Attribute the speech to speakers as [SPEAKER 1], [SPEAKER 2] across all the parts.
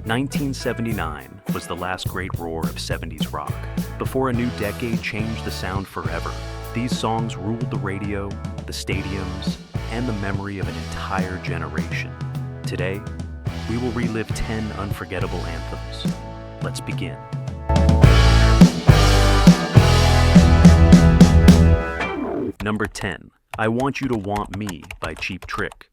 [SPEAKER 1] 1979 was the last great roar of 70s rock. Before a new decade changed the sound forever, these songs ruled the radio, the stadiums, and the memory of an entire generation. Today, we will relive 10 unforgettable anthems. Let's begin. Number 10, I Want You to Want Me by Cheap Trick.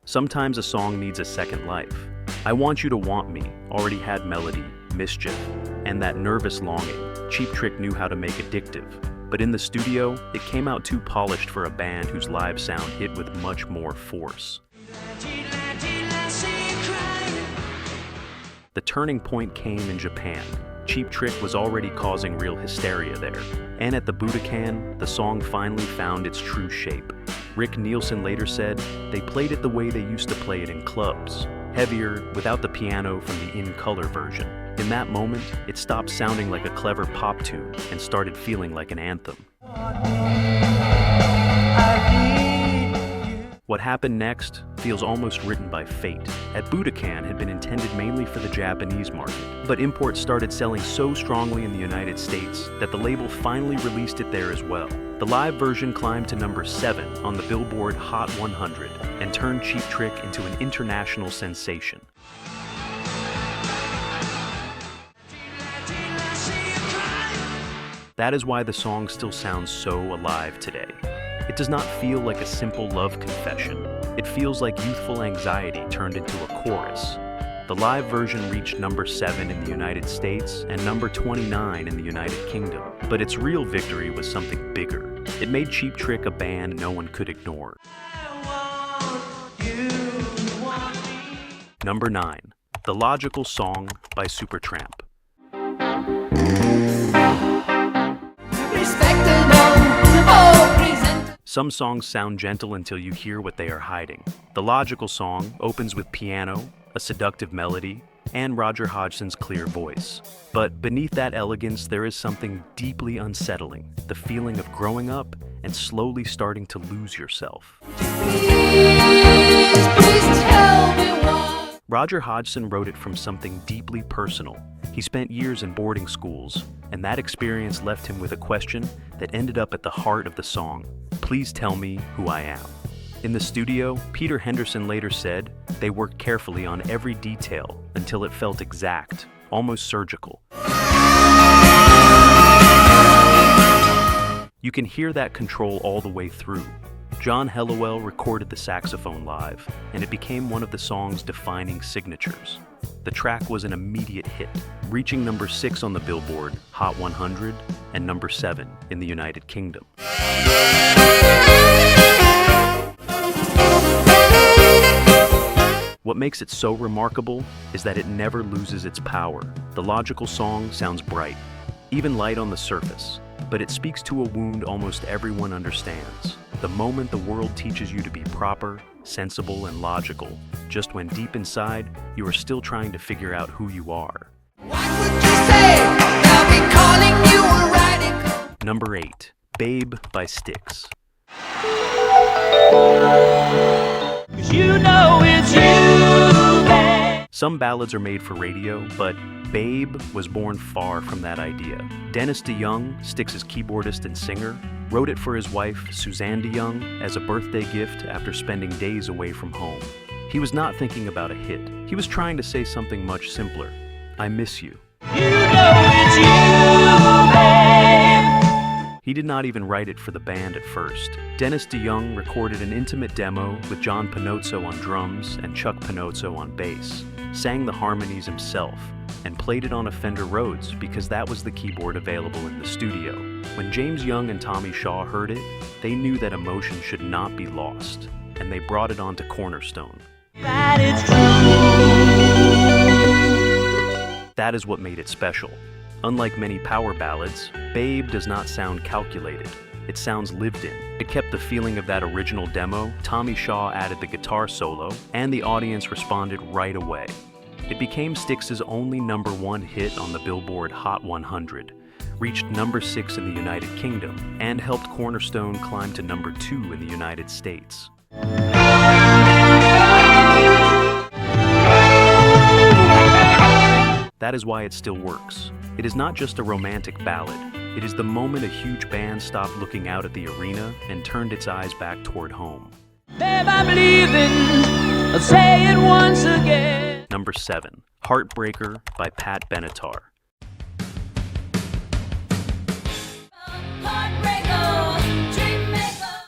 [SPEAKER 1] Sometimes a song needs a second life. I Want You to Want Me already had melody, mischief, and that nervous longing Cheap Trick knew how to make addictive. But in the studio, it came out too polished for a band whose live sound hit with much more force. The turning point came in Japan. Cheap Trick was already causing real hysteria there. And at the Budokan, the song finally found its true shape. Rick Nielsen later said, they played it the way they used to play it in clubs. Heavier, without the piano from the in-color version. In that moment, it stopped sounding like a clever pop tune and started feeling like an anthem. What happened next feels almost written by fate. At Budokan had been intended mainly for the Japanese market, but imports started selling so strongly in the United States that the label finally released it there as well. The live version climbed to number 7 on the Billboard Hot 100 and turned Cheap Trick into an international sensation. That is why the song still sounds so alive today. It does not feel like a simple love confession. It feels like youthful anxiety turned into a chorus. The live version reached number 7 in the United States and number 29 in the United Kingdom. But its real victory was something bigger. It made Cheap Trick a band no one could ignore. Number 9, The Logical Song by Supertramp. Some songs sound gentle until you hear what they are hiding. The Logical Song opens with piano, a seductive melody, and Roger Hodgson's clear voice. But beneath that elegance, there is something deeply unsettling, the feeling of growing up and slowly starting to lose yourself. Please tell me why. Roger Hodgson wrote it from something deeply personal. He spent years in boarding schools, and that experience left him with a question that ended up at the heart of the song. Please tell me who I am. In the studio, Peter Henderson later said, they worked carefully on every detail until it felt exact, almost surgical. You can hear that control all the way through. John Helliwell recorded the saxophone live, and it became one of the song's defining signatures. The track was an immediate hit, reaching number 6 on the Billboard Hot 100 and number 7 in the United Kingdom. What makes it so remarkable is that it never loses its power. The Logical Song sounds bright, even light on the surface, but it speaks to a wound almost everyone understands. The moment the world teaches you to be proper, sensible, and logical, just when deep inside, you are still trying to figure out who you are. What would you say? They'll be calling you a radical. Number 8, Babe by Styx. 'Cause you know it's you, babe. Some ballads are made for radio, but Babe was born far from that idea. Dennis DeYoung, Styx's keyboardist and singer, wrote it for his wife, Suzanne DeYoung, as a birthday gift after spending days away from home. He was not thinking about a hit. He was trying to say something much simpler. I miss you. You know it's you, babe. He did not even write it for the band at first. Dennis DeYoung recorded an intimate demo with John Pinozzo on drums and Chuck Pinozzo on bass, sang the harmonies himself, and played it on a Fender Rhodes because that was the keyboard available in the studio. When James Young and Tommy Shaw heard it, they knew that emotion should not be lost, and they brought it onto Cornerstone. That is what made it special. Unlike many power ballads, Babe does not sound calculated. It sounds lived in. It kept the feeling of that original demo. Tommy Shaw added the guitar solo, and the audience responded right away. It became Styx's only number 1 hit on the Billboard Hot 100, reached number 6 in the United Kingdom and helped Cornerstone climb to number 2 in the United States. That is why it still works. It is not just a romantic ballad. It is the moment a huge band stopped looking out at the arena and turned its eyes back toward home.
[SPEAKER 2] Babe, I'm leaving. I'll say it once again.
[SPEAKER 1] Number 7, Heartbreaker by Pat Benatar.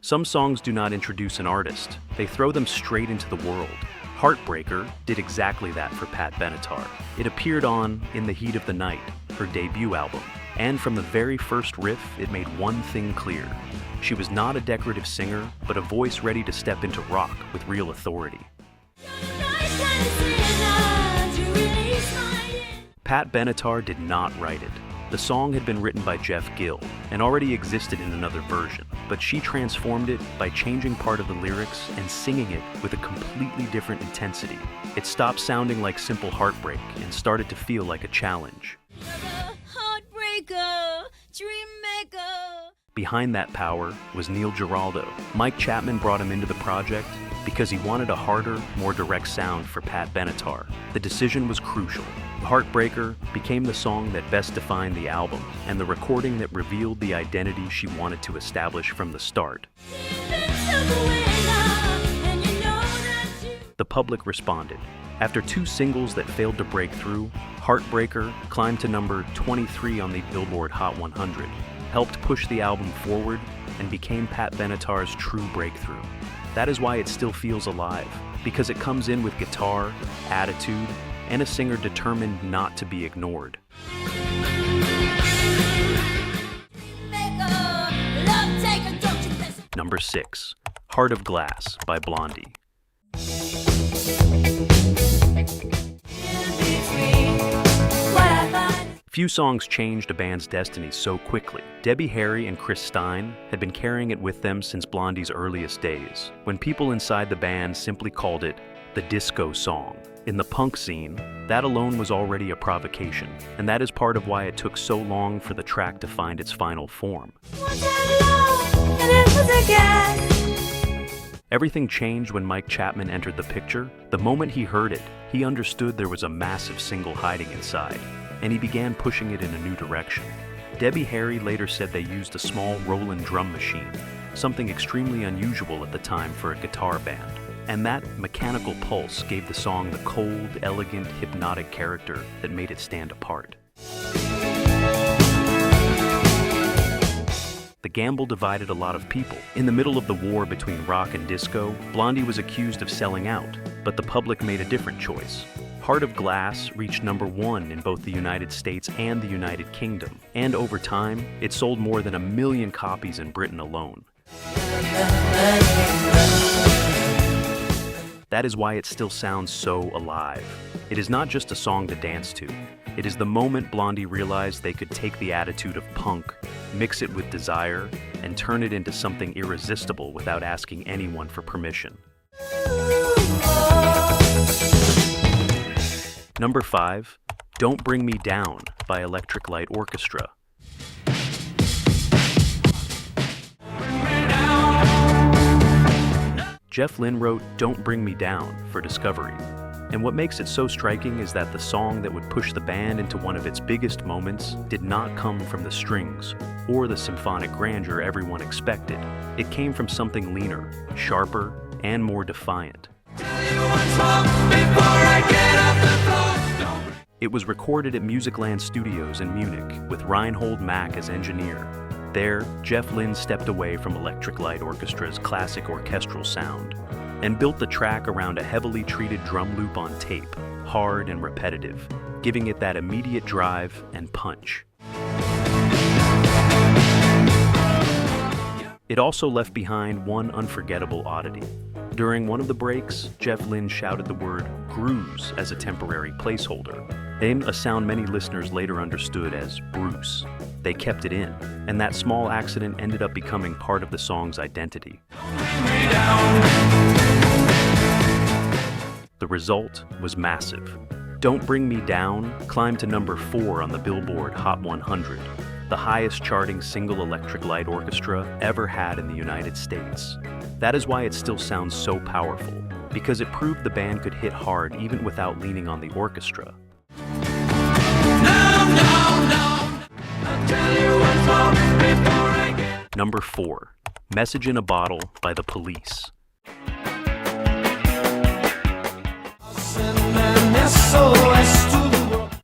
[SPEAKER 1] Some songs do not introduce an artist. They throw them straight into the world. Heartbreaker did exactly that for Pat Benatar. It appeared on In the Heat of the Night, her debut album. And from the very first riff, it made one thing clear. She was not a decorative singer, but a voice ready to step into rock with real authority. Pat Benatar did not write it. The song had been written by Jeff Gill and already existed in another version, but she transformed it by changing part of the lyrics and singing it with a completely different intensity. It stopped sounding like simple heartbreak and started to feel like a challenge. Behind that power was Neil Giraldo. Mike Chapman brought him into the project because he wanted a harder, more direct sound for Pat Benatar. The decision was crucial. Heartbreaker became the song that best defined the album and the recording that revealed the identity she wanted to establish from the start. The public responded. After 2 singles that failed to break through, Heartbreaker climbed to number 23 on the Billboard Hot 100, helped push the album forward, and became Pat Benatar's true breakthrough. That is why it still feels alive, because it comes in with guitar, attitude, and a singer determined not to be ignored. Number 6, Heart of Glass by Blondie. Few songs changed a band's destiny so quickly. Debbie Harry and Chris Stein had been carrying it with them since Blondie's earliest days, when people inside the band simply called it the disco song. In the punk scene, that alone was already a provocation, and that is part of why it took so long for the track to find its final form. Everything changed when Mike Chapman entered the picture. The moment he heard it, he understood there was a massive single hiding inside, and he began pushing it in a new direction. Debbie Harry later said they used a small Roland drum machine, something extremely unusual at the time for a guitar band. And that mechanical pulse gave the song the cold, elegant, hypnotic character that made it stand apart. The gamble divided a lot of people. In the middle of the war between rock and disco, Blondie was accused of selling out, but the public made a different choice. Heart of Glass reached number 1 in both the United States and the United Kingdom, and over time, it sold more than 1 million copies in Britain alone. That is why it still sounds so alive. It is not just a song to dance to. It is the moment Blondie realized they could take the attitude of punk, mix it with desire, and turn it into something irresistible without asking anyone for permission. Number 5, Don't Bring Me Down by Electric Light Orchestra. Jeff Lynne wrote Don't Bring Me Down for Discovery. And what makes it so striking is that the song that would push the band into one of its biggest moments did not come from the strings or the symphonic grandeur everyone expected. It came from something leaner, sharper, and more defiant. It was recorded at Musicland Studios in Munich with Reinhold Mack as engineer. There, Jeff Lynne stepped away from Electric Light Orchestra's classic orchestral sound and built the track around a heavily treated drum loop on tape, hard and repetitive, giving it that immediate drive and punch. It also left behind one unforgettable oddity. During one of the breaks, Jeff Lynne shouted the word "Grooves" as a temporary placeholder, a sound many listeners later understood as Bruce. They kept it in, and that small accident ended up becoming part of the song's identity. The result was massive. Don't Bring Me Down climbed to number 4 on the Billboard Hot 100, the highest charting single electric light orchestra ever had in the United States. That is why it still sounds so powerful, because it proved the band could hit hard even without leaning on the orchestra. Number 4, Message in a Bottle by The Police.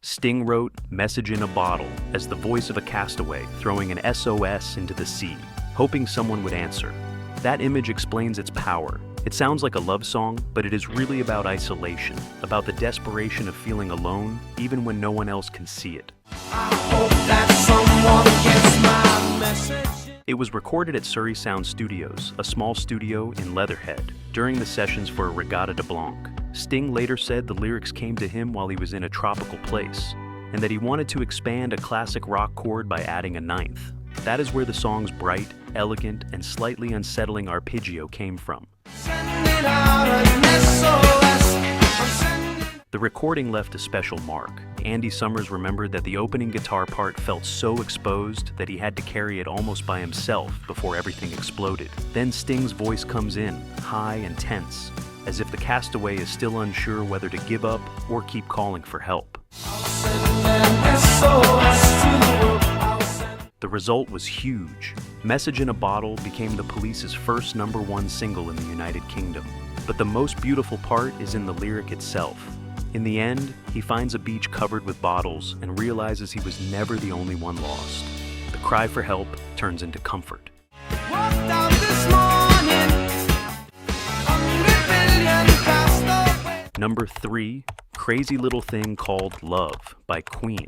[SPEAKER 1] Sting wrote Message in a Bottle as the voice of a castaway throwing an SOS into the sea, hoping someone would answer. That image explains its power. It sounds like a love song, but it is really about isolation, about the desperation of feeling alone, even when no one else can see it.
[SPEAKER 2] I hope that someone gets my message.
[SPEAKER 1] It was recorded at Surrey Sound Studios, a small studio in Leatherhead, during the sessions for Regatta de Blanc. Sting later said the lyrics came to him while he was in a tropical place, and that he wanted to expand a classic rock chord by adding a ninth. That is where the song's bright, elegant, and slightly unsettling arpeggio came from. The recording left a special mark. Andy Summers remembered that the opening guitar part felt so exposed that he had to carry it almost by himself before everything exploded. Then Sting's voice comes in, high and tense, as if the castaway is still unsure whether to give up or keep calling for help. The result was huge. Message in a Bottle became the Police's first #1 single in the United Kingdom. But the most beautiful part is in the lyric itself. In the end, he finds a beach covered with bottles and realizes he was never the only one lost. The cry for help turns into comfort. Number 3, Crazy Little Thing Called Love by Queen.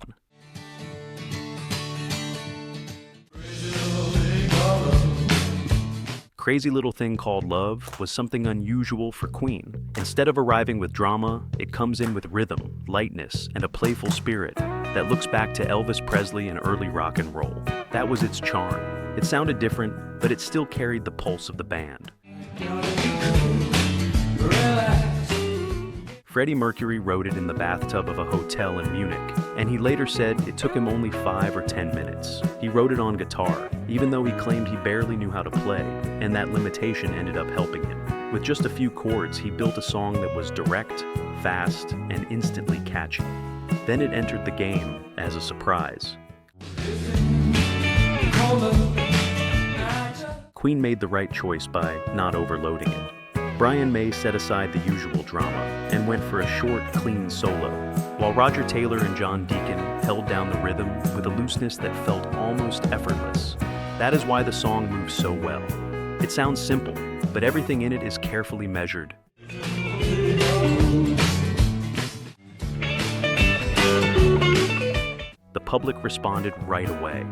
[SPEAKER 1] Crazy Little Thing Called Love was something unusual for Queen. Instead of arriving with drama, it comes in with rhythm, lightness, and a playful spirit that looks back to Elvis Presley and early rock and roll. That was its charm. It sounded different, but it still carried the pulse of the band. Freddie Mercury wrote it in the bathtub of a hotel in Munich, and he later said it took him only 5 or 10 minutes. He wrote it on guitar, even though he claimed he barely knew how to play, and that limitation ended up helping him. With just a few chords, he built a song that was direct, fast, and instantly catchy. Then it entered the game as a surprise. Queen made the right choice by not overloading it. Brian May set aside the usual drama and went for a short, clean solo, while Roger Taylor and John Deacon held down the rhythm with a looseness that felt almost effortless. That is why the song moves so well. It sounds simple, but everything in it is carefully measured. The public responded right away.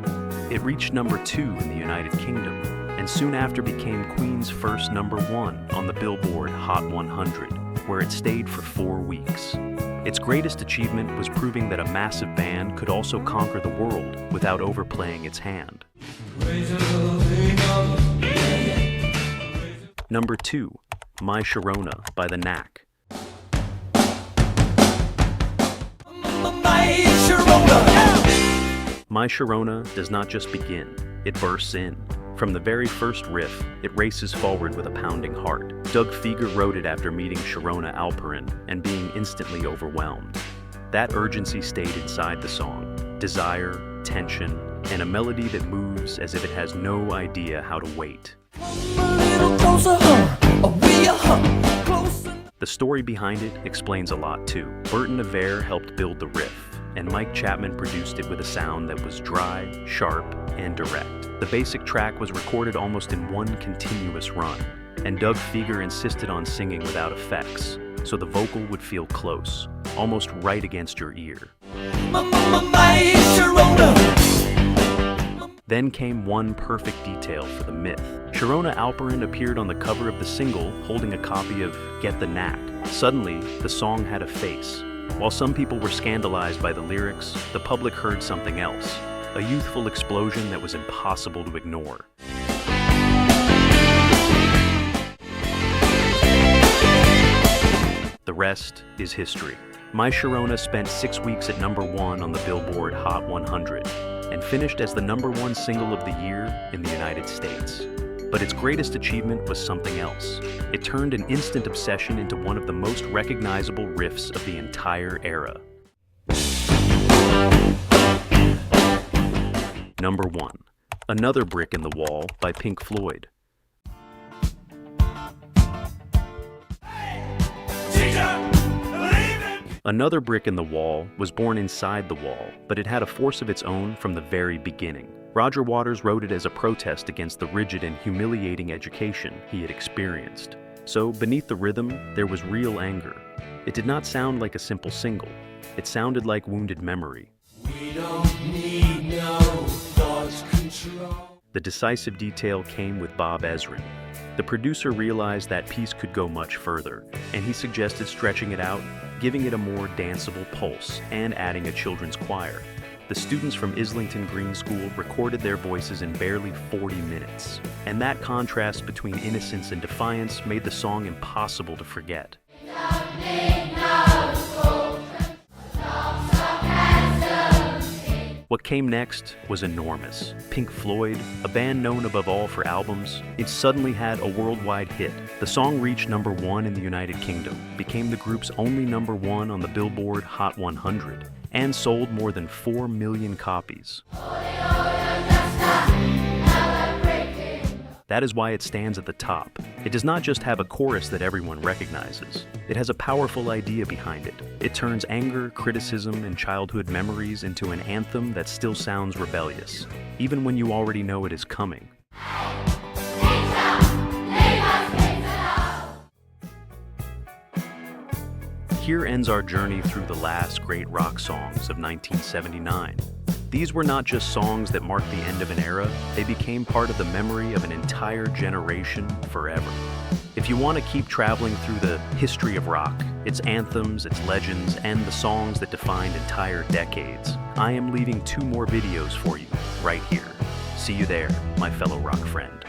[SPEAKER 1] It reached #2 in the United Kingdom, and soon after became Queen's first #1 on the Billboard Hot 100, where it stayed for 4 weeks. Its greatest achievement was proving that a massive band could also conquer the world without overplaying its hand. Number 2, My Sharona by The Knack. My Sharona does not just begin, it bursts in. From the very first riff, it races forward with a pounding heart. Doug Fieger wrote it after meeting Sharona Alperin and being instantly overwhelmed. That urgency stayed inside the song. Desire, tension, and a melody that moves as if it has no idea how to wait. The story behind it explains a lot too. Burton Avere helped build the riff, and Mike Chapman produced it with a sound that was dry, sharp, and direct. The basic track was recorded almost in one continuous run, and Doug Fieger insisted on singing without effects, so the vocal would feel close, almost right against your ear. Then came one perfect detail for the myth. Sharona Alperin appeared on the cover of the single holding a copy of Get the Knack. Suddenly, the song had a face. While some people were scandalized by the lyrics, the public heard something else, a youthful explosion that was impossible to ignore. The rest is history. My Sharona spent 6 weeks at #1 on the Billboard Hot 100, and finished as the #1 single of the year in the United States. But its greatest achievement was something else. It turned an instant obsession into one of the most recognizable riffs of the entire era. Number 1. Another Brick in the Wall by Pink Floyd. Another Brick in the Wall was born inside the wall, but it had a force of its own from the very beginning. Roger Waters wrote it as a protest against the rigid and humiliating education he had experienced. So, beneath the rhythm, there was real anger. It did not sound like a simple single. It sounded like wounded memory. We don't need no thought control. The decisive detail came with Bob Ezrin. The producer realized that piece could go much further, and he suggested stretching it out, giving it a more danceable pulse, and adding a children's choir. The students from Islington Green School recorded their voices in barely 40 minutes, and that contrast between innocence and defiance made the song impossible to forget. What came next was enormous. Pink Floyd, a band known above all for albums, it suddenly had a worldwide hit. The song reached #1 in the United Kingdom, became the group's only #1 on the Billboard Hot 100, and sold more than 4 million copies. That is why it stands at the top. It does not just have a chorus that everyone recognizes. It has a powerful idea behind it. It turns anger, criticism, and childhood memories into an anthem that still sounds rebellious, even when you already know it is coming. Here ends our journey through the last great rock songs of 1979. These were not just songs that marked the end of an era, they became part of the memory of an entire generation forever. If you want to keep traveling through the history of rock, its anthems, its legends, and the songs that defined entire decades, I am leaving 2 more videos for you right here. See you there, my fellow rock friend.